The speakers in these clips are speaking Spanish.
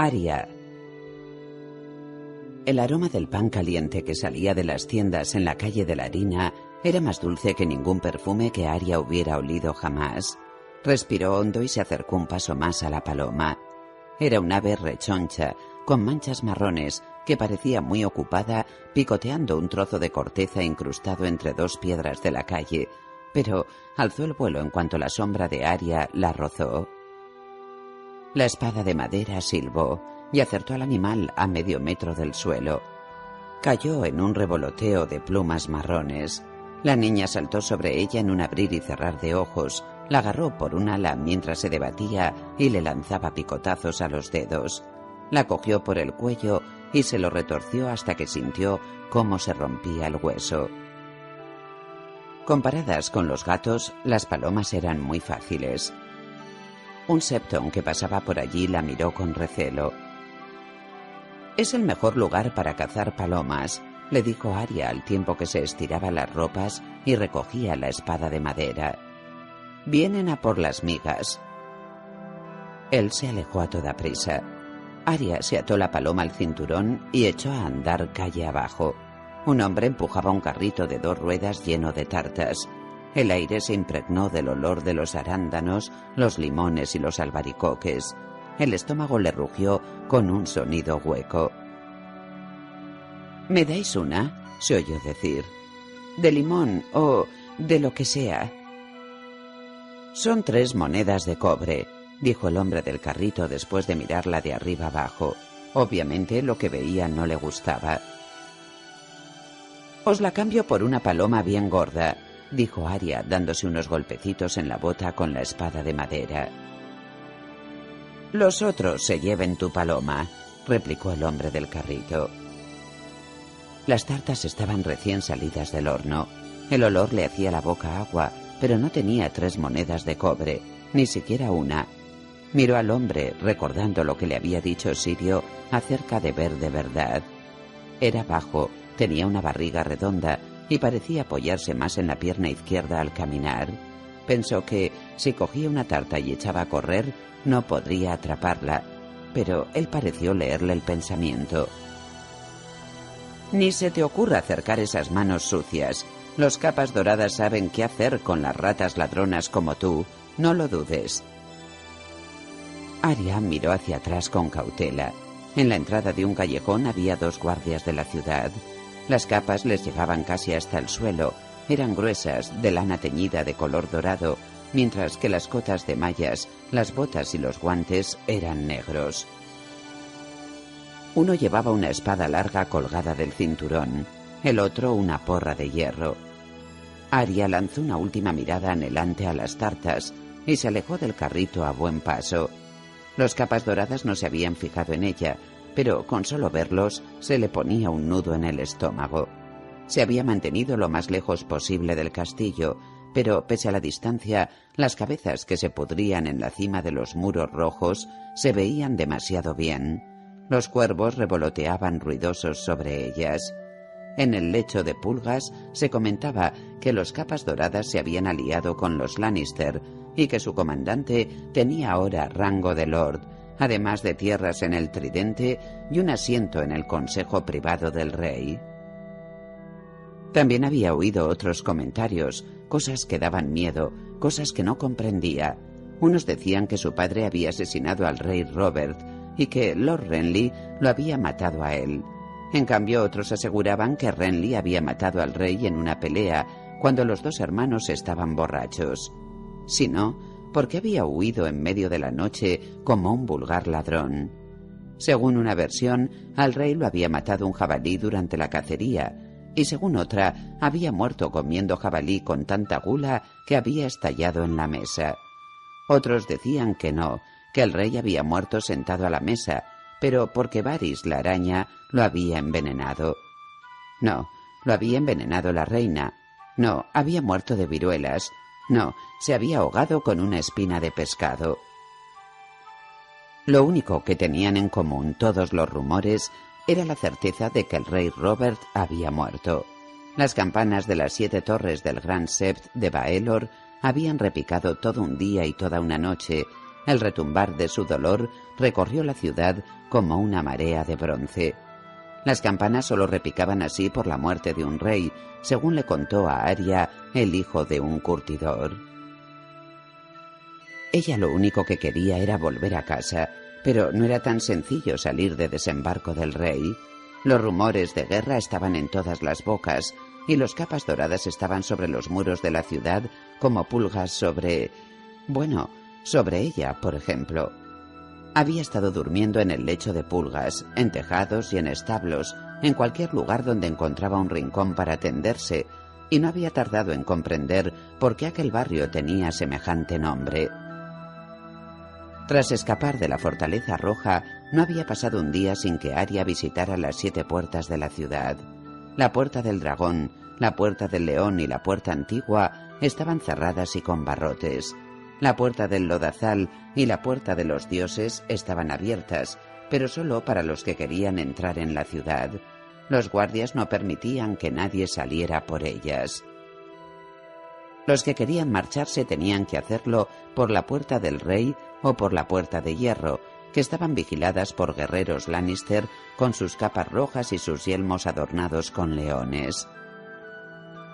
Aria. El aroma del pan caliente que salía de las tiendas en la calle de la harina era más dulce que ningún perfume que Aria hubiera olido jamás. Respiró hondo y se acercó un paso más a la paloma. Era un ave rechoncha, con manchas marrones, que parecía muy ocupada picoteando un trozo de corteza incrustado entre dos piedras de la calle, pero alzó el vuelo en cuanto la sombra de Aria la rozó. La espada de madera silbó y acertó al animal a medio metro del suelo. Cayó en un revoloteo de plumas marrones. La niña saltó sobre ella en un abrir y cerrar de ojos, la agarró por un ala mientras se debatía y le lanzaba picotazos a los dedos. La cogió por el cuello y se lo retorció hasta que sintió cómo se rompía el hueso. Comparadas con los gatos, las palomas eran muy fáciles. Un septon que pasaba por allí la miró con recelo. «Es el mejor lugar para cazar palomas», le dijo Aria al tiempo que se estiraba las ropas y recogía la espada de madera. «Vienen a por las migas». Él se alejó a toda prisa. Aria se ató la paloma al cinturón y echó a andar calle abajo. Un hombre empujaba un carrito de 2 ruedas lleno de tartas. El aire se impregnó del olor de los arándanos, los limones y los albaricoques. El estómago le rugió con un sonido hueco. «¿Me dais una?», se oyó decir. «De limón o de lo que sea». «Son 3 monedas de cobre», dijo el hombre del carrito después de mirarla de arriba abajo. Obviamente lo que veía no le gustaba. «Os la cambio por una paloma bien gorda», dijo Aria dándose unos golpecitos en la bota con la espada de madera. «Los otros se lleven tu paloma», replicó el hombre del carrito. Las tartas estaban recién salidas del horno. El olor le hacía la boca agua, pero no tenía 3 monedas de cobre, ni siquiera una. Miró al hombre, recordando lo que le había dicho Sirio acerca de ver de verdad. Era bajo, tenía una barriga redonda y parecía apoyarse más en la pierna izquierda al caminar. Pensó que, si cogía una tarta y echaba a correr, no podría atraparla, pero él pareció leerle el pensamiento. «Ni se te ocurra acercar esas manos sucias. Los capas doradas saben qué hacer con las ratas ladronas como tú. No lo dudes». Aria miró hacia atrás con cautela. En la entrada de un callejón había 2 guardias de la ciudad. Las capas les llegaban casi hasta el suelo. Eran gruesas, de lana teñida de color dorado, mientras que las cotas de mallas, las botas y los guantes eran negros. Uno llevaba una espada larga colgada del cinturón, el otro una porra de hierro. Aria lanzó una última mirada anhelante a las tartas y se alejó del carrito a buen paso. Los capas doradas no se habían fijado en ella, pero con solo verlos se le ponía un nudo en el estómago. Se había mantenido lo más lejos posible del castillo, pero pese a la distancia, las cabezas que se pudrían en la cima de los muros rojos se veían demasiado bien. Los cuervos revoloteaban ruidosos sobre ellas. En el lecho de pulgas se comentaba que los capas doradas se habían aliado con los Lannister y que su comandante tenía ahora rango de lord, además de tierras en el Tridente y un asiento en el consejo privado del rey. También había oído otros comentarios, cosas que daban miedo, cosas que no comprendía. Unos decían que su padre había asesinado al rey Robert y que Lord Renly lo había matado a él. En cambio, otros aseguraban que Renly había matado al rey en una pelea cuando los 2 hermanos estaban borrachos. Si no, ¿por qué había huido en medio de la noche como un vulgar ladrón? Según una versión, al rey lo había matado un jabalí durante la cacería, y según otra, había muerto comiendo jabalí con tanta gula que había estallado en la mesa. Otros decían que no, que el rey había muerto sentado a la mesa, pero porque Varys la araña lo había envenenado. No, lo había envenenado la reina. No, había muerto de viruelas. No, se había ahogado con una espina de pescado. Lo único que tenían en común todos los rumores era la certeza de que el rey Robert había muerto. Las campanas de las 7 torres del Gran Sept de Baelor habían repicado todo un día y toda una noche, El retumbar de su dolor recorrió la ciudad como una marea de bronce. Las campanas solo repicaban así por la muerte de un rey, según le contó a Arya, el hijo de un curtidor. Ella lo único que quería era volver a casa, pero no era tan sencillo salir de desembarco del rey. Los rumores de guerra estaban en todas las bocas, y los capas doradas estaban sobre los muros de la ciudad como pulgas sobre ella, por ejemplo. Había estado durmiendo en el lecho de pulgas, en tejados y en establos, en cualquier lugar donde encontraba un rincón para tenderse, y no había tardado en comprender por qué aquel barrio tenía semejante nombre. Tras escapar de la Fortaleza Roja, no había pasado un día sin que Arya visitara las 7 puertas de la ciudad. La Puerta del Dragón, la Puerta del León y la Puerta Antigua estaban cerradas y con barrotes. La Puerta del Lodazal y la Puerta de los Dioses estaban abiertas, pero solo para los que querían entrar en la ciudad. Los guardias no permitían que nadie saliera por ellas. Los que querían marcharse tenían que hacerlo por la Puerta del Rey o por la Puerta de Hierro, que estaban vigiladas por guerreros Lannister con sus capas rojas y sus yelmos adornados con leones.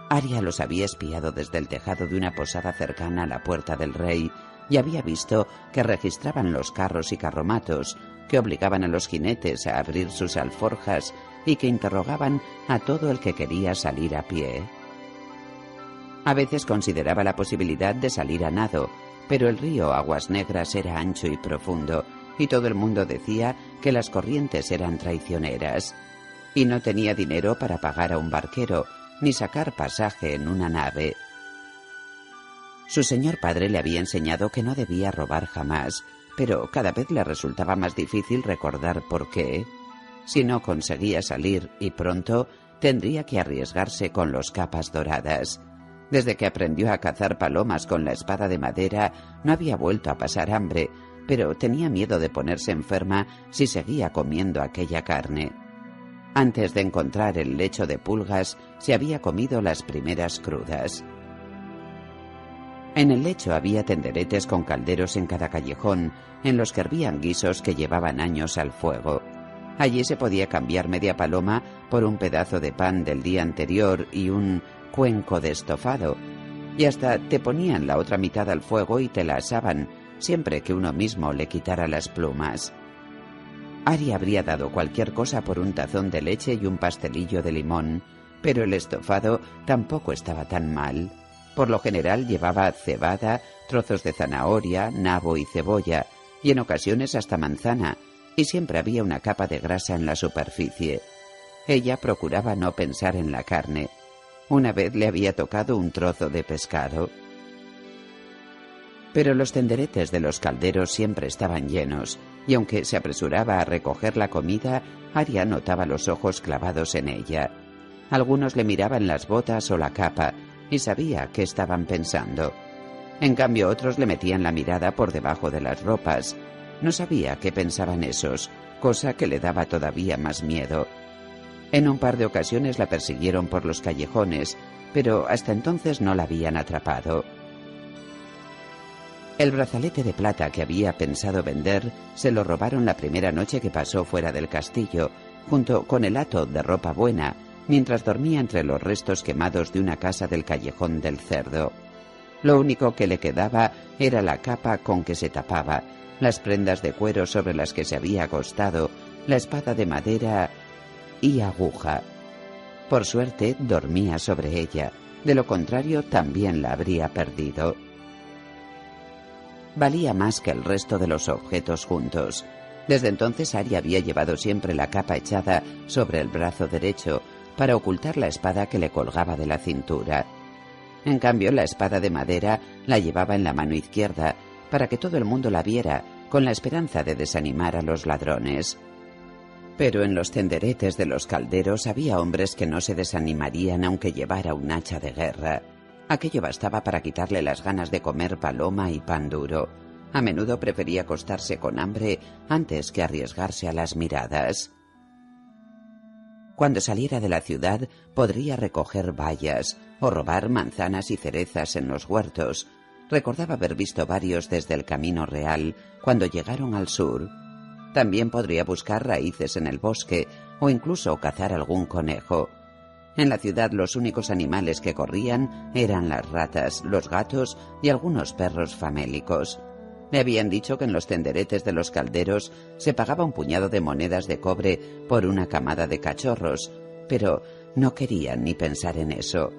Arya los había espiado desde el tejado de una posada cercana a la Puerta del Rey y había visto que registraban los carros y carromatos, que obligaban a los jinetes a abrir sus alforjas y que interrogaban a todo el que quería salir a pie. A veces consideraba la posibilidad de salir a nado, pero el río Aguas Negras era ancho y profundo, y todo el mundo decía que las corrientes eran traicioneras, y no tenía dinero para pagar a un barquero, ni sacar pasaje en una nave. Su señor padre le había enseñado que no debía robar jamás, pero cada vez le resultaba más difícil recordar por qué. Si no conseguía salir, y pronto, tendría que arriesgarse con los capas doradas. Desde que aprendió a cazar palomas con la espada de madera, no había vuelto a pasar hambre, pero tenía miedo de ponerse enferma si seguía comiendo aquella carne. Antes de encontrar el lecho de pulgas, se había comido las primeras crudas. En el lecho había tenderetes con calderos en cada callejón, en los que hervían guisos que llevaban años al fuego. Allí se podía cambiar media paloma por un pedazo de pan del día anterior y un cuenco de estofado, y hasta te ponían la otra mitad al fuego y te la asaban, siempre que uno mismo le quitara las plumas. Arya habría dado cualquier cosa por un tazón de leche y un pastelillo de limón, pero el estofado tampoco estaba tan mal. Por lo general llevaba cebada, trozos de zanahoria, nabo y cebolla, y en ocasiones hasta manzana, y siempre había una capa de grasa en la superficie. Ella procuraba no pensar en la carne. Una vez le había tocado un trozo de pescado. Pero los tenderetes de los calderos siempre estaban llenos, y aunque se apresuraba a recoger la comida, Arya notaba los ojos clavados en ella. Algunos le miraban las botas o la capa, y sabía qué estaban pensando. En cambio, otros le metían la mirada por debajo de las ropas. No sabía qué pensaban esos, cosa que le daba todavía más miedo. En un par de ocasiones la persiguieron por los callejones, pero hasta entonces no la habían atrapado. El brazalete de plata que había pensado vender se lo robaron la primera noche que pasó fuera del castillo, junto con el hato de ropa buena, mientras dormía entre los restos quemados de una casa del Callejón del Cerdo. Lo único que le quedaba era la capa con que se tapaba, las prendas de cuero sobre las que se había acostado, la espada de madera y aguja. Por suerte dormía sobre ella, de lo contrario también la habría perdido. Valía más que el resto de los objetos juntos. Desde entonces Arya había llevado siempre la capa echada sobre el brazo derecho para ocultar la espada que le colgaba de la cintura. En cambio, la espada de madera la llevaba en la mano izquierda para que todo el mundo la viera, con la esperanza de desanimar a los ladrones. Pero en los tenderetes de los calderos había hombres que no se desanimarían aunque llevara un hacha de guerra. Aquello bastaba para quitarle las ganas de comer paloma y pan duro. A menudo prefería acostarse con hambre antes que arriesgarse a las miradas. Cuando saliera de la ciudad podría recoger bayas o robar manzanas y cerezas en los huertos. Recordaba haber visto varios desde el camino real cuando llegaron al sur. También podría buscar raíces en el bosque o incluso cazar algún conejo. En la ciudad los únicos animales que corrían eran las ratas, los gatos y algunos perros famélicos. Le habían dicho que en los tenderetes de los calderos se pagaba un puñado de monedas de cobre por una camada de cachorros, pero no querían ni pensar en eso.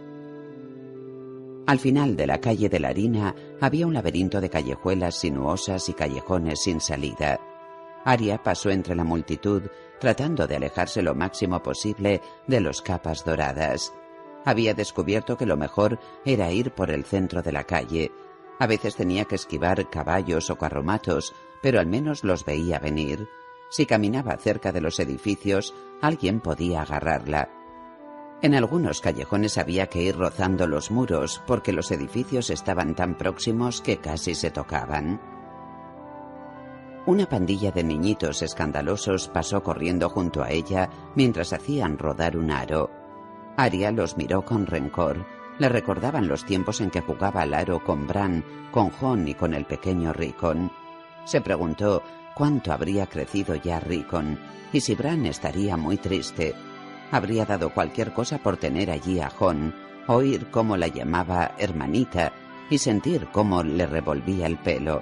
Al final de la calle de la harina había un laberinto de callejuelas sinuosas y callejones sin salida. Aria pasó entre la multitud, tratando de alejarse lo máximo posible de los capas doradas. Había descubierto que lo mejor era ir por el centro de la calle. A veces tenía que esquivar caballos o carromatos, pero al menos los veía venir. Si caminaba cerca de los edificios, alguien podía agarrarla. En algunos callejones había que ir rozando los muros, porque los edificios estaban tan próximos que casi se tocaban. Una pandilla de niñitos escandalosos pasó corriendo junto a ella mientras hacían rodar un aro. Aria los miró con rencor. Le recordaban los tiempos en que jugaba al aro con Bran, con Jon y con el pequeño Rickon. Se preguntó cuánto habría crecido ya Rickon y si Bran estaría muy triste. Habría dado cualquier cosa por tener allí a Jon, oír cómo la llamaba hermanita y sentir cómo le revolvía el pelo.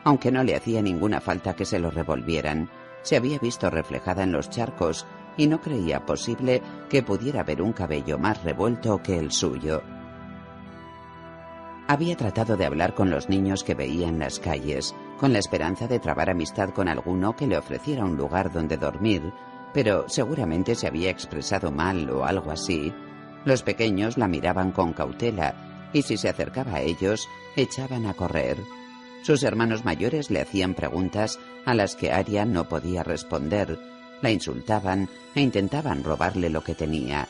Aunque no le hacía ninguna falta que se lo revolvieran, se había visto reflejada en los charcos y no creía posible que pudiera haber un cabello más revuelto que el suyo. Había tratado de hablar con los niños que veía en las calles, con la esperanza de trabar amistad con alguno que le ofreciera un lugar donde dormir, pero seguramente se había expresado mal o algo así. Los pequeños la miraban con cautela y si se acercaba a ellos, echaban a correr. Sus hermanos mayores le hacían preguntas a las que Aria no podía responder, la insultaban e intentaban robarle lo que tenía.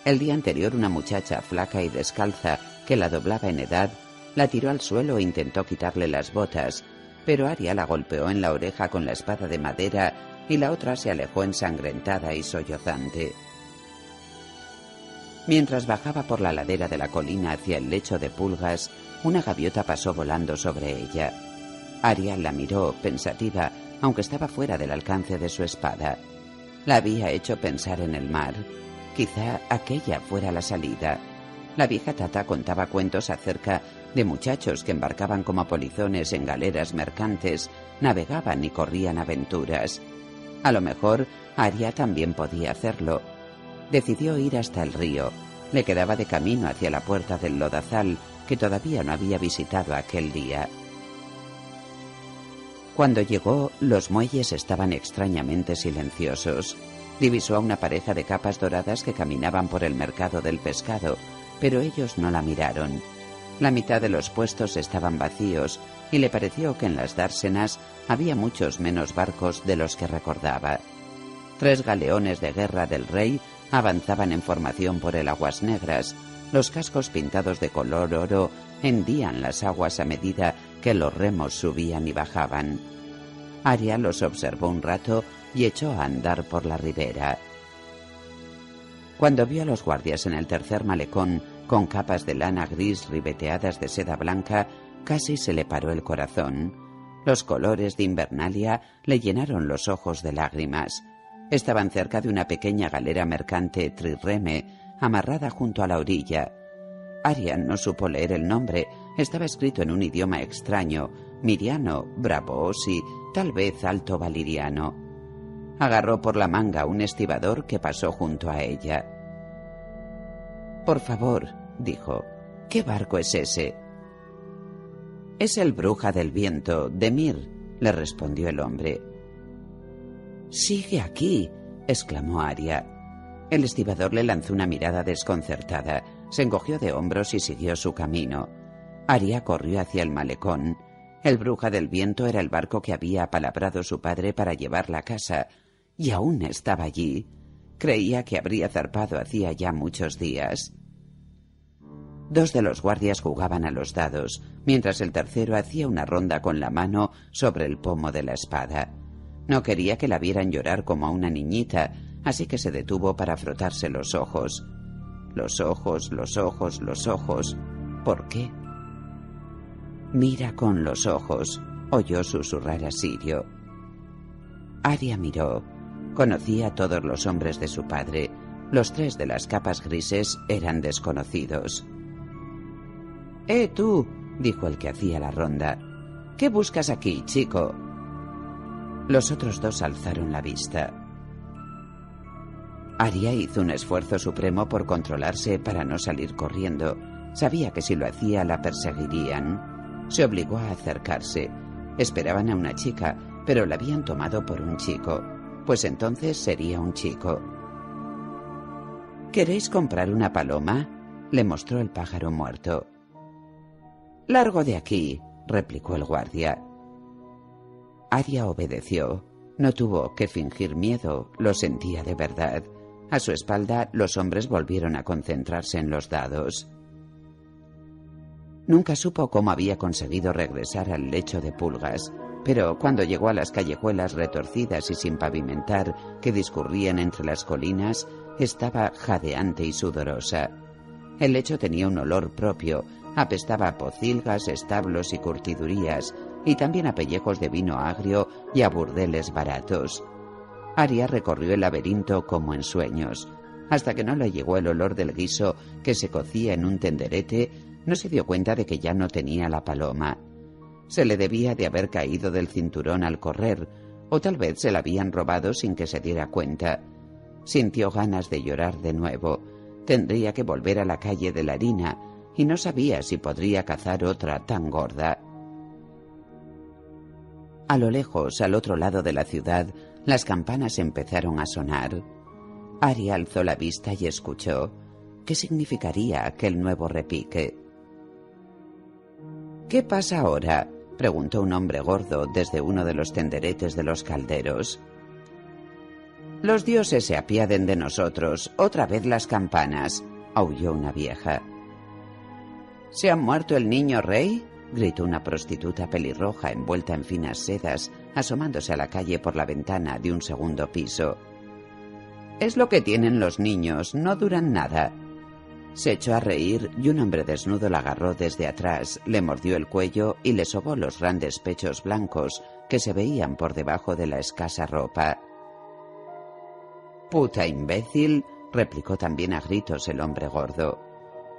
El día anterior una muchacha flaca y descalza que la doblaba en edad la tiró al suelo e intentó quitarle las botas, pero Aria la golpeó en la oreja con la espada de madera y la otra se alejó ensangrentada y sollozante. Mientras bajaba por la ladera de la colina hacia el lecho de pulgas, una gaviota pasó volando sobre ella. Aria la miró, pensativa, aunque estaba fuera del alcance de su espada. La había hecho pensar en el mar. Quizá aquella fuera la salida. La vieja Tata contaba cuentos acerca de muchachos que embarcaban como polizones en galeras mercantes, navegaban y corrían aventuras. A lo mejor Aria también podía hacerlo. Decidió ir hasta el río. Le quedaba de camino hacia la puerta del lodazal, que todavía no había visitado aquel día. Cuando llegó, los muelles estaban extrañamente silenciosos. Divisó a una pareja de capas doradas que caminaban por el mercado del pescado, pero ellos no la miraron. La mitad de los puestos estaban vacíos y le pareció que en las dársenas había muchos menos barcos de los que recordaba. 3 galeones de guerra del rey avanzaban en formación por el Aguas Negras. Los cascos pintados de color oro hendían las aguas a medida que los remos subían y bajaban. Aria los observó un rato y echó a andar por la ribera. Cuando vio a los guardias en el tercer malecón, con capas de lana gris ribeteadas de seda blanca, casi se le paró el corazón. Los colores de Invernalia le llenaron los ojos de lágrimas. Estaban cerca de una pequeña galera mercante trirreme, amarrada junto a la orilla. Aria no supo leer el nombre, estaba escrito en un idioma extraño, miriano, braavosi, tal vez alto valiriano. Agarró por la manga un estibador que pasó junto a ella. «Por favor», dijo, «¿qué barco es ese?» «Es el Bruja del Viento, de Mir», le respondió el hombre. «Sigue aquí», exclamó Aria. El estibador le lanzó una mirada desconcertada, se encogió de hombros y siguió su camino. Aria corrió hacia el malecón. El Bruja del Viento era el barco que había apalabrado su padre para llevarla a casa, y aún estaba allí. Creía que habría zarpado hacía ya muchos días. 2 de los guardias jugaban a los dados, mientras el tercero hacía una ronda con la mano sobre el pomo de la espada. No quería que la vieran llorar como a una niñita, así que se detuvo para frotarse los ojos. Los ojos, los ojos, los ojos. ¿Por qué? «Mira con los ojos», oyó susurrar a Sirio. Aria miró. Conocía a todos los hombres de su padre. Los 3 de las capas grises eran desconocidos. Tú», dijo el que hacía la ronda. «¿Qué buscas aquí, chico?» Los otros 2 alzaron la vista. Aria hizo un esfuerzo supremo por controlarse para no salir corriendo. Sabía que si lo hacía la perseguirían. Se obligó a acercarse. Esperaban a una chica, pero la habían tomado por un chico. Pues entonces sería un chico. «¿Queréis comprar una paloma?», le mostró el pájaro muerto. «Largo de aquí», replicó el guardia. Aria obedeció. No tuvo que fingir miedo, lo sentía de verdad. A su espalda, los hombres volvieron a concentrarse en los dados. Nunca supo cómo había conseguido regresar al lecho de pulgas, pero cuando llegó a las callejuelas retorcidas y sin pavimentar que discurrían entre las colinas, estaba jadeante y sudorosa. El lecho tenía un olor propio, apestaba a pocilgas, establos y curtidurías, y también a pellejos de vino agrio y a burdeles baratos. Aria recorrió el laberinto como en sueños. Hasta que no le llegó el olor del guiso que se cocía en un tenderete, no se dio cuenta de que ya no tenía la paloma. Se le debía de haber caído del cinturón al correr, o tal vez se la habían robado sin que se diera cuenta. Sintió ganas de llorar de nuevo. Tendría que volver a la calle de la harina, y no sabía si podría cazar otra tan gorda. A lo lejos, al otro lado de la ciudad, las campanas empezaron a sonar. Aria alzó la vista y escuchó. ¿Qué significaría aquel nuevo repique? «¿Qué pasa ahora?», preguntó un hombre gordo desde uno de los tenderetes de los calderos. «Los dioses se apiaden de nosotros, otra vez las campanas», aulló una vieja. «¿Se ha muerto el niño rey?», gritó una prostituta pelirroja envuelta en finas sedas, asomándose a la calle por la ventana de un segundo piso. «Es lo que tienen los niños, no duran nada». Se echó a reír y un hombre desnudo la agarró desde atrás, le mordió el cuello y le sobó los grandes pechos blancos que se veían por debajo de la escasa ropa. «Puta imbécil», replicó también a gritos el hombre gordo.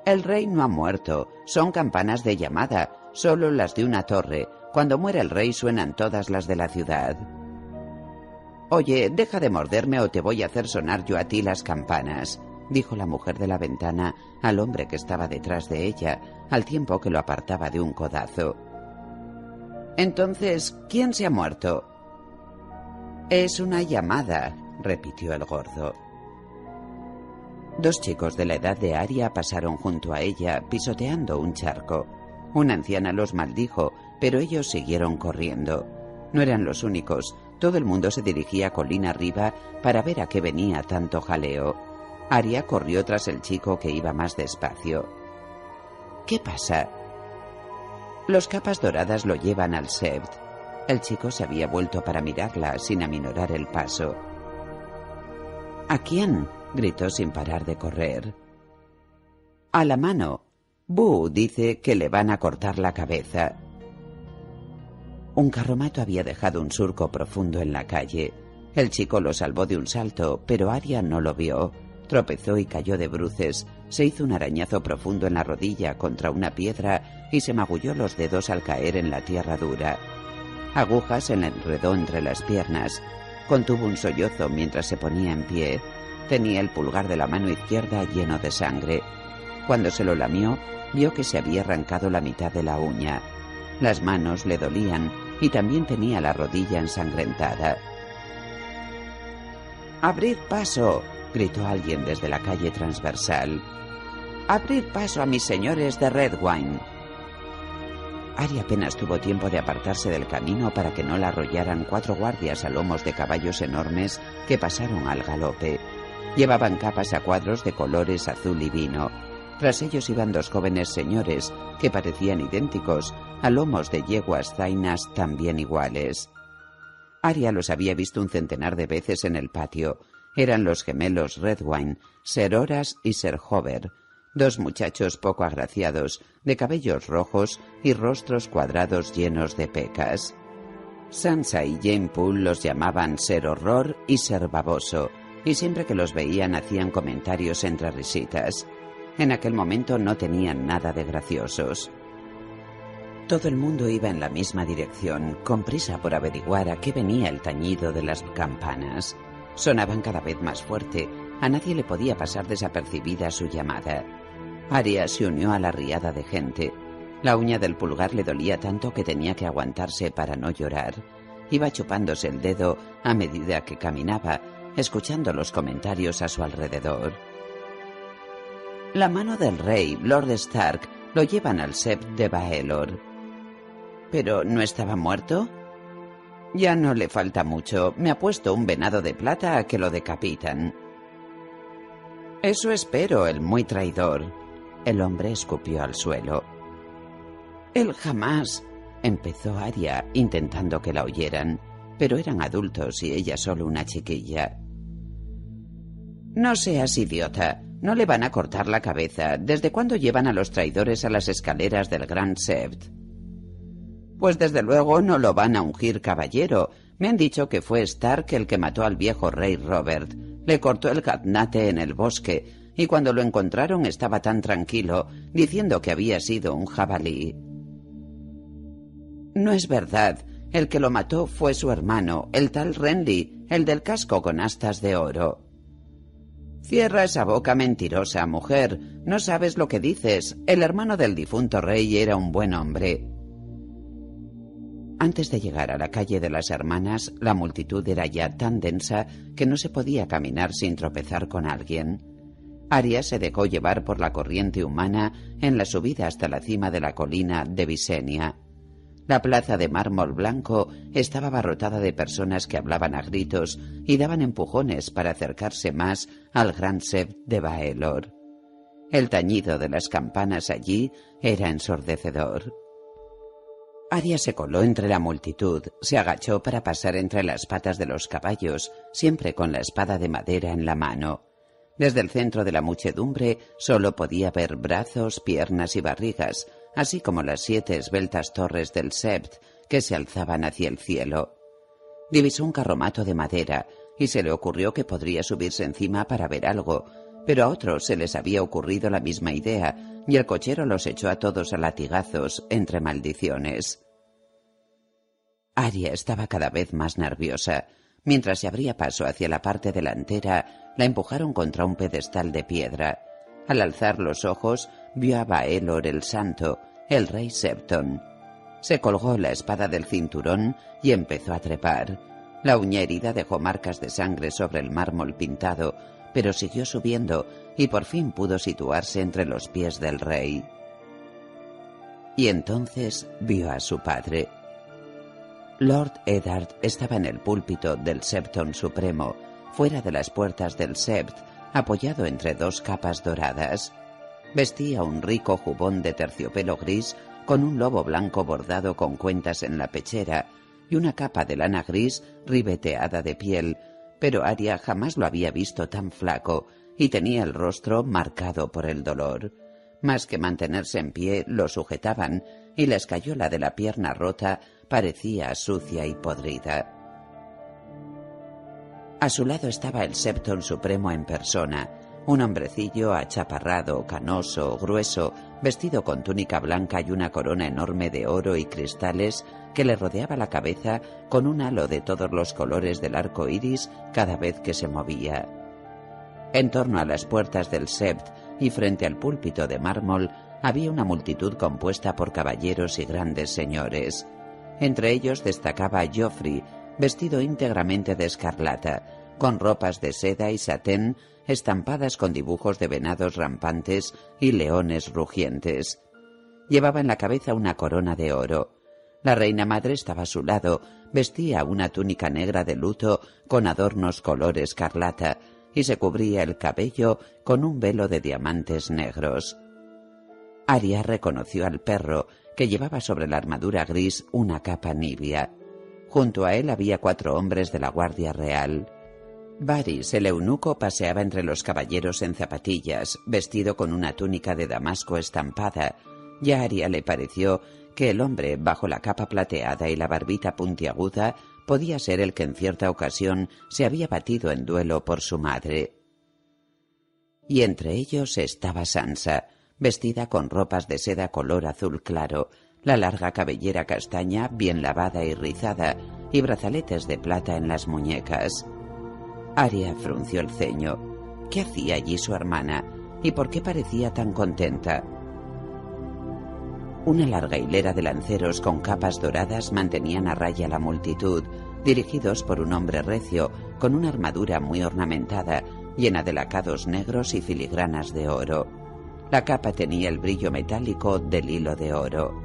«El rey no ha muerto, son campanas de llamada, solo las de una torre. Cuando muera el rey suenan todas las de la ciudad». «Oye, deja de morderme o te voy a hacer sonar yo a ti las campanas», dijo la mujer de la ventana al hombre que estaba detrás de ella, al tiempo que lo apartaba de un codazo. «Entonces, ¿quién se ha muerto?» «Es una llamada», repitió el gordo. 2 chicos de la edad de Aria pasaron junto a ella, pisoteando un charco. Una anciana los maldijo, pero ellos siguieron corriendo. No eran los únicos. Todo el mundo se dirigía colina arriba para ver a qué venía tanto jaleo. Aria corrió tras el chico que iba más despacio. «¿Qué pasa?» «Los capas doradas lo llevan al Sept». El chico se había vuelto para mirarla sin aminorar el paso. «¿A quién?», gritó sin parar de correr. «A la mano. Bu dice que le van a cortar la cabeza». Un carromato había dejado un surco profundo en la calle. El chico lo salvó de un salto, pero Aria no lo vio. Tropezó y cayó de bruces. Se hizo un arañazo profundo en la rodilla contra una piedra y se magulló los dedos al caer en la tierra dura. Agujas se le enredó entre las piernas. Contuvo un sollozo mientras se ponía en pie. Tenía el pulgar de la mano izquierda lleno de sangre. Cuando se lo lamió, vio que se había arrancado la mitad de la uña. Las manos le dolían y también tenía la rodilla ensangrentada. «¡Abrid paso!», gritó alguien desde la calle transversal. «¡Abrid paso a mis señores de Redwyne!». Aria apenas tuvo tiempo de apartarse del camino para que no la arrollaran 4 guardias a lomos de caballos enormes que pasaron al galope. Llevaban capas a cuadros de colores azul y vino. Tras ellos iban 2 jóvenes señores que parecían idénticos, a lomos de yeguas zainas también iguales. Aria los había visto un centenar de veces en el patio. Eran los gemelos Redwyne, Ser Horas y Ser Hover. 2 muchachos poco agraciados, de cabellos rojos y rostros cuadrados llenos de pecas. Sansa y Jane Poole los llamaban Ser Horror y Ser Baboso, y siempre que los veían hacían comentarios entre risitas. En aquel momento no tenían nada de graciosos. Todo el mundo iba en la misma dirección, con prisa por averiguar a qué venía el tañido de las campanas. Sonaban cada vez más fuerte, a nadie le podía pasar desapercibida su llamada. Arya se unió a la riada de gente. La uña del pulgar le dolía tanto que tenía que aguantarse para no llorar. Iba chupándose el dedo a medida que caminaba, escuchando los comentarios a su alrededor. La mano del rey, Lord Stark, lo llevan al Sept de Baelor. ¿Pero no estaba muerto? Ya no le falta mucho. Me ha puesto un venado de plata a que lo decapitan. Eso espero, el muy traidor. El hombre escupió al suelo. Él jamás... Empezó Arya, intentando que la oyeran, pero eran adultos y ella solo una chiquilla. No seas idiota. No le van a cortar la cabeza. ¿Desde cuándo llevan a los traidores a las escaleras del Gran Sept? Pues desde luego no lo van a ungir caballero. Me han dicho que fue Stark el que mató al viejo rey Robert. Le cortó el gaznate en el bosque, y cuando lo encontraron estaba tan tranquilo, diciendo que había sido un jabalí. No es verdad. El que lo mató fue su hermano, el tal Renly, el del casco con astas de oro. Cierra esa boca mentirosa, mujer. No sabes lo que dices. El hermano del difunto rey era un buen hombre. Antes de llegar a la calle de las Hermanas, la multitud era ya tan densa que no se podía caminar sin tropezar con alguien. Arya se dejó llevar por la corriente humana en la subida hasta la cima de la colina de Visenya. La plaza de mármol blanco estaba abarrotada de personas que hablaban a gritos y daban empujones para acercarse más al Gran Sept de Baelor. El tañido de las campanas allí era ensordecedor. Arya se coló entre la multitud, se agachó para pasar entre las patas de los caballos, siempre con la espada de madera en la mano. Desde el centro de la muchedumbre solo podía ver brazos, piernas y barrigas, así como las 7 esbeltas torres del Sept que se alzaban hacia el cielo. Divisó un carromato de madera y se le ocurrió que podría subirse encima para ver algo, pero a otros se les había ocurrido la misma idea y el cochero los echó a todos a latigazos entre maldiciones. Arya estaba cada vez más nerviosa. Mientras se abría paso hacia la parte delantera, la empujaron contra un pedestal de piedra. Al alzar los ojos, vio a Baelor el Santo, el rey Septon. Se colgó la espada del cinturón y empezó a trepar. La uña herida dejó marcas de sangre sobre el mármol pintado, pero siguió subiendo y por fin pudo situarse entre los pies del rey. Y entonces vio a su padre. Lord Eddard estaba en el púlpito del Septon Supremo, fuera de las puertas del Sept, apoyado entre 2 capas doradas. Vestía un rico jubón de terciopelo gris con un lobo blanco bordado con cuentas en la pechera y una capa de lana gris ribeteada de piel, pero Arya jamás lo había visto tan flaco y tenía el rostro marcado por el dolor. Más que mantenerse en pie, lo sujetaban y la escayola de la pierna rota parecía sucia y podrida. A su lado estaba el Septon Supremo en persona, un hombrecillo achaparrado, canoso, grueso, vestido con túnica blanca y una corona enorme de oro y cristales que le rodeaba la cabeza con un halo de todos los colores del arco iris cada vez que se movía. En torno a las puertas del Sept y frente al púlpito de mármol había una multitud compuesta por caballeros y grandes señores. Entre ellos destacaba Joffrey, vestido íntegramente de escarlata, con ropas de seda y satén estampadas con dibujos de venados rampantes y leones rugientes. Llevaba en la cabeza una corona de oro. La reina madre estaba a su lado, vestía una túnica negra de luto con adornos color escarlata y se cubría el cabello con un velo de diamantes negros. Arya reconoció al perro, que llevaba sobre la armadura gris una capa nibia. Junto a él había 4 hombres de la Guardia Real. Varys, el eunuco, paseaba entre los caballeros en zapatillas, vestido con una túnica de damasco estampada, y a Arya le pareció que el hombre bajo la capa plateada y la barbita puntiaguda podía ser el que en cierta ocasión se había batido en duelo por su madre. Y entre ellos estaba Sansa, vestida con ropas de seda color azul claro, la larga cabellera castaña bien lavada y rizada, y brazaletes de plata en las muñecas. Arya frunció el ceño. ¿Qué hacía allí su hermana? ¿Y por qué parecía tan contenta? Una larga hilera de lanceros con capas doradas mantenían a raya la multitud, dirigidos por un hombre recio, con una armadura muy ornamentada, llena de lacados negros y filigranas de oro. La capa tenía el brillo metálico del hilo de oro.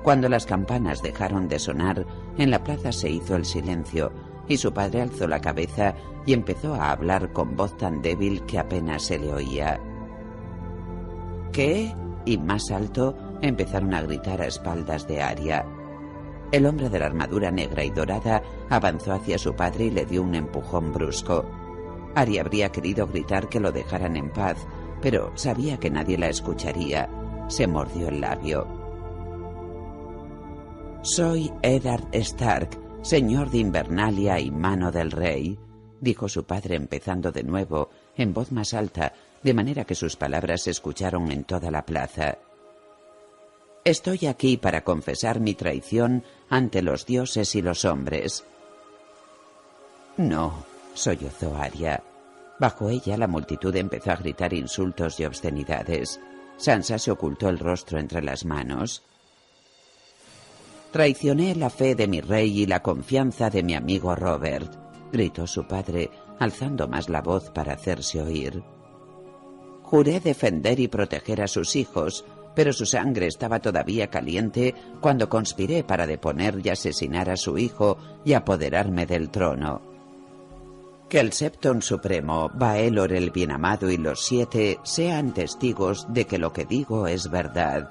Cuando las campanas dejaron de sonar, en la plaza se hizo el silencio, y su padre alzó la cabeza y empezó a hablar con voz tan débil que apenas se le oía. ¿Qué? Y más alto empezaron a gritar a espaldas de Arya. El hombre de la armadura negra y dorada avanzó hacia su padre y le dio un empujón brusco. Arya habría querido gritar que lo dejaran en paz, pero sabía que nadie la escucharía. Se mordió el labio. «Soy Eddard Stark, señor de Invernalia y mano del rey», dijo su padre empezando de nuevo, en voz más alta, de manera que sus palabras se escucharon en toda la plaza. «Estoy aquí para confesar mi traición ante los dioses y los hombres». «No», sollozó Arya. Bajo ella la multitud empezó a gritar insultos y obscenidades. Sansa se ocultó el rostro entre las manos. «Traicioné la fe de mi rey y la confianza de mi amigo Robert», gritó su padre, alzando más la voz para hacerse oír. «Juré defender y proteger a sus hijos, pero su sangre estaba todavía caliente cuando conspiré para deponer y asesinar a su hijo y apoderarme del trono. Que el Septon Supremo, Baelor el Bienamado y los 7 sean testigos de que lo que digo es verdad.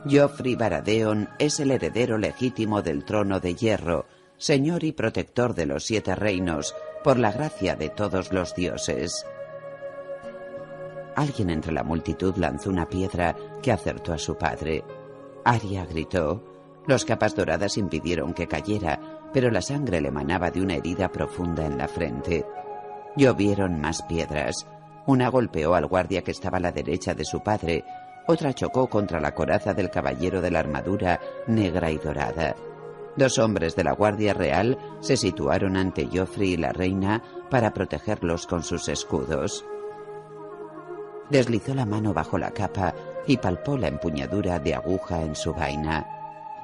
Joffrey Baratheon es el heredero legítimo del trono de hierro, señor y protector de los 7 reinos, por la gracia de todos los dioses». Alguien entre la multitud lanzó una piedra que acertó a su padre. Arya gritó. Los capas doradas impidieron que cayera, pero la sangre le manaba de una herida profunda en la frente. Llovieron más piedras. Una golpeó al guardia que estaba a la derecha de su padre, otra chocó contra la coraza del caballero de la armadura negra y dorada. 2 hombres de la Guardia Real se situaron ante Joffrey y la reina para protegerlos con sus escudos. Deslizó la mano bajo la capa y palpó la empuñadura de aguja en su vaina.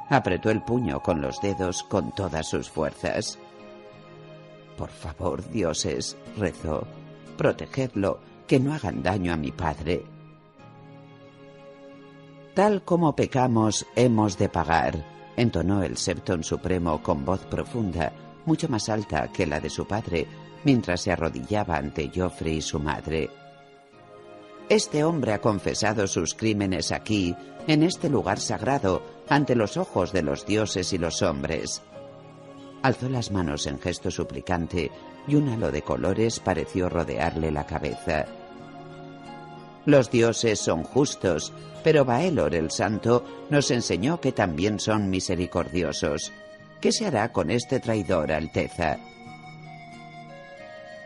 Apretó el puño con los dedos con todas sus fuerzas. «Por favor, dioses», rezó, «protegedlo, que no hagan daño a mi padre». «Tal como pecamos, hemos de pagar», entonó el Septon Supremo con voz profunda, mucho más alta que la de su padre, mientras se arrodillaba ante Joffrey y su madre. «Este hombre ha confesado sus crímenes aquí, en este lugar sagrado, ante los ojos de los dioses y los hombres». Alzó las manos en gesto suplicante y un halo de colores pareció rodearle la cabeza. «Los dioses son justos, pero Baelor el Santo nos enseñó que también son misericordiosos. ¿Qué se hará con este traidor, Alteza?»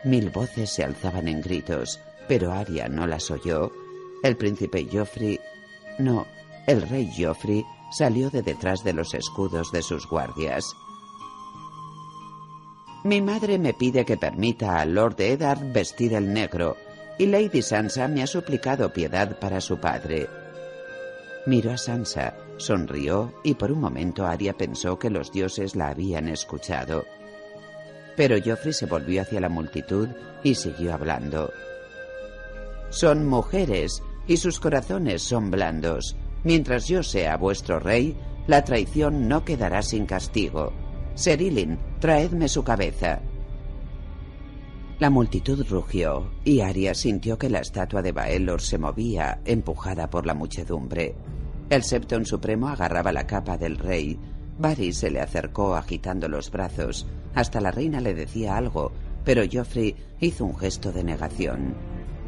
1000 voces se alzaban en gritos, pero Arya no las oyó. El príncipe Joffrey... No, el rey Joffrey salió de detrás de los escudos de sus guardias. «Mi madre me pide que permita a Lord Eddard vestir el negro, y Lady Sansa me ha suplicado piedad para su padre». Miró a Sansa, sonrió y por un momento Arya pensó que los dioses la habían escuchado. Pero Joffrey se volvió hacia la multitud y siguió hablando. «Son mujeres y sus corazones son blandos. Mientras yo sea vuestro rey, la traición no quedará sin castigo. Serilin, traedme su cabeza». La multitud rugió y Arya sintió que la estatua de Baelor se movía, empujada por la muchedumbre. El Septon Supremo agarraba la capa del rey. Varys se le acercó agitando los brazos. Hasta la reina le decía algo, pero Joffrey hizo un gesto de negación.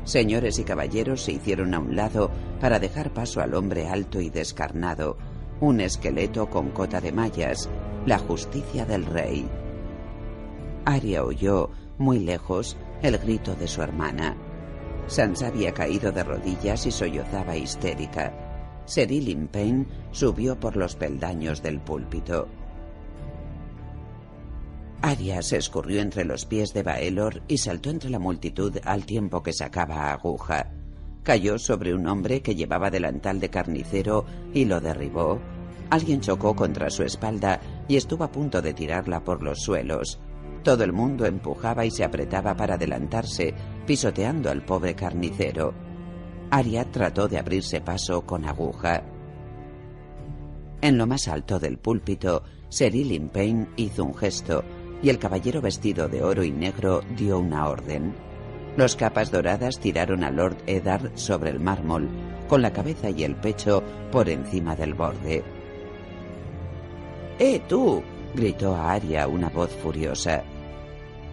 Señores y caballeros se hicieron a un lado para dejar paso al hombre alto y descarnado, un esqueleto con cota de mallas, la justicia del rey. Arya oyó, muy lejos, el grito de su hermana. Sansa había caído de rodillas y sollozaba histérica. Ser Ilyn Payne subió por los peldaños del púlpito. Arya se escurrió entre los pies de Baelor y saltó entre la multitud al tiempo que sacaba aguja. Cayó sobre un hombre que llevaba delantal de carnicero y lo derribó. Alguien chocó contra su espalda y estuvo a punto de tirarla por los suelos. Todo el mundo empujaba y se apretaba para adelantarse, pisoteando al pobre carnicero. Arya trató de abrirse paso con aguja. En lo más alto del púlpito, Ser Ilyn Payne hizo un gesto y el caballero vestido de oro y negro dio una orden. Los capas doradas tiraron a Lord Eddard sobre el mármol, con la cabeza y el pecho por encima del borde. Tú! Gritó a Arya una voz furiosa.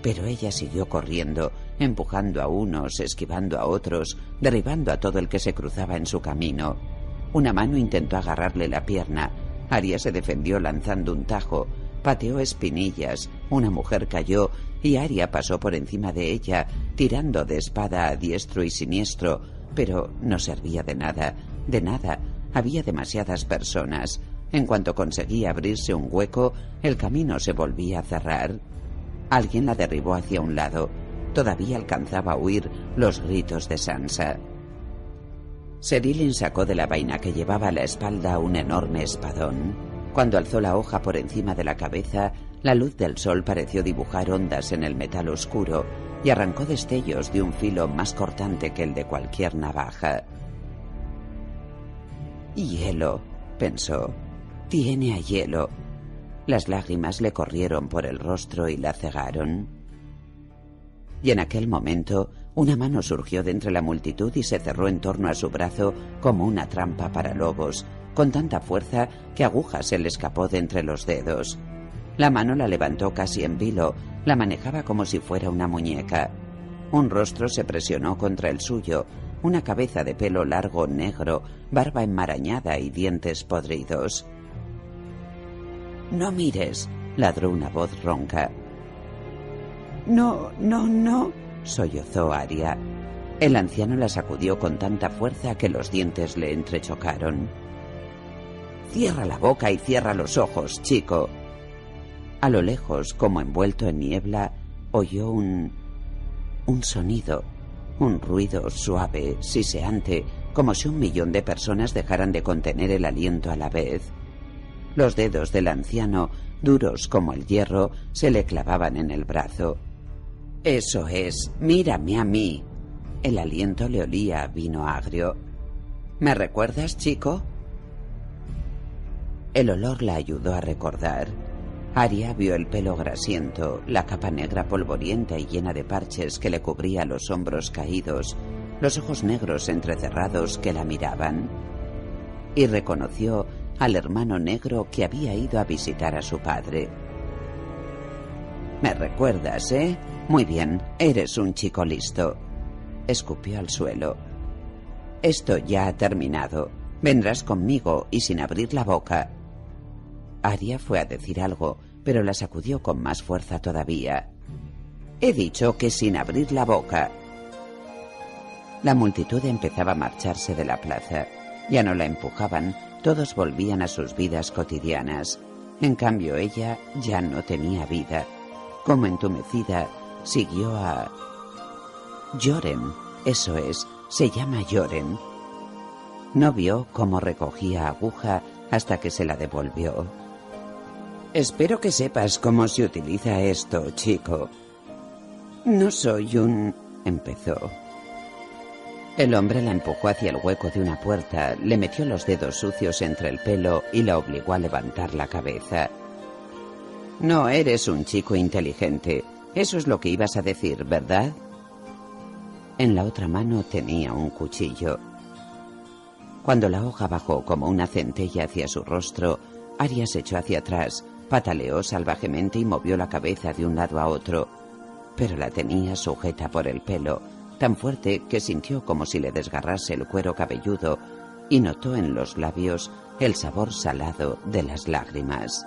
Pero ella siguió corriendo, empujando a unos, esquivando a otros, derribando a todo el que se cruzaba en su camino. Una mano intentó agarrarle la pierna. Arya se defendió lanzando un tajo, pateó espinillas, una mujer cayó y Arya pasó por encima de ella, tirando de espada a diestro y siniestro, pero no servía de nada, de nada. Había demasiadas personas. En cuanto conseguía abrirse un hueco, el camino se volvía a cerrar. Alguien la derribó hacia un lado. Todavía alcanzaba a oír los gritos de Sansa. Ser Ilyn sacó de la vaina que llevaba a la espalda un enorme espadón. Cuando alzó la hoja por encima de la cabeza, la luz del sol pareció dibujar ondas en el metal oscuro y arrancó destellos de un filo más cortante que el de cualquier navaja. «Hielo», pensó. «Tiene a hielo». Las lágrimas le corrieron por el rostro y la cegaron. Y en aquel momento, una mano surgió de entre la multitud y se cerró en torno a su brazo como una trampa para lobos, con tanta fuerza que aguja se le escapó de entre los dedos. La mano la levantó casi en vilo, la manejaba como si fuera una muñeca. Un rostro se presionó contra el suyo, una cabeza de pelo largo negro, barba enmarañada y dientes podridos. «No mires», ladró una voz ronca. «No, sollozó Arya. El anciano la sacudió con tanta fuerza que los dientes le entrechocaron. «Cierra la boca y cierra los ojos, chico». A lo lejos, como envuelto en niebla, oyó un sonido, un ruido suave, siseante, como si 1.000.000 de personas dejaran de contener el aliento a la vez. Los dedos del anciano, duros como el hierro, se le clavaban en el brazo. «Eso es, mírame a mí». El aliento le olía a vino agrio. «¿Me recuerdas, chico?» El olor la ayudó a recordar. Arya vio el pelo grasiento, la capa negra polvorienta y llena de parches que le cubría los hombros caídos, los ojos negros entrecerrados que la miraban. Y reconoció al hermano negro que había ido a visitar a su padre. «¿Me recuerdas, eh? Muy bien, eres un chico listo». Escupió al suelo. «Esto ya ha terminado. Vendrás conmigo y sin abrir la boca». Arya fue a decir algo, pero la sacudió con más fuerza todavía. «He dicho que sin abrir la boca». La multitud empezaba a marcharse de la plaza. Ya no la empujaban, todos volvían a sus vidas cotidianas. En cambio, ella ya no tenía vida. Como entumecida, siguió a... Yoren, eso es, se llama Yoren. No vio cómo recogía aguja hasta que se la devolvió. «Espero que sepas cómo se utiliza esto, chico». «No soy un...» empezó. El hombre la empujó hacia el hueco de una puerta, le metió los dedos sucios entre el pelo y la obligó a levantar la cabeza. «No eres un chico inteligente. Eso es lo que ibas a decir, ¿verdad?» En la otra mano tenía un cuchillo. Cuando la hoja bajó como una centella hacia su rostro, Arya se echó hacia atrás, pataleó salvajemente y movió la cabeza de un lado a otro. pero la tenía sujeta por el pelo, tan fuerte que sintió como si le desgarrase el cuero cabelludo y notó en los labios el sabor salado de las lágrimas.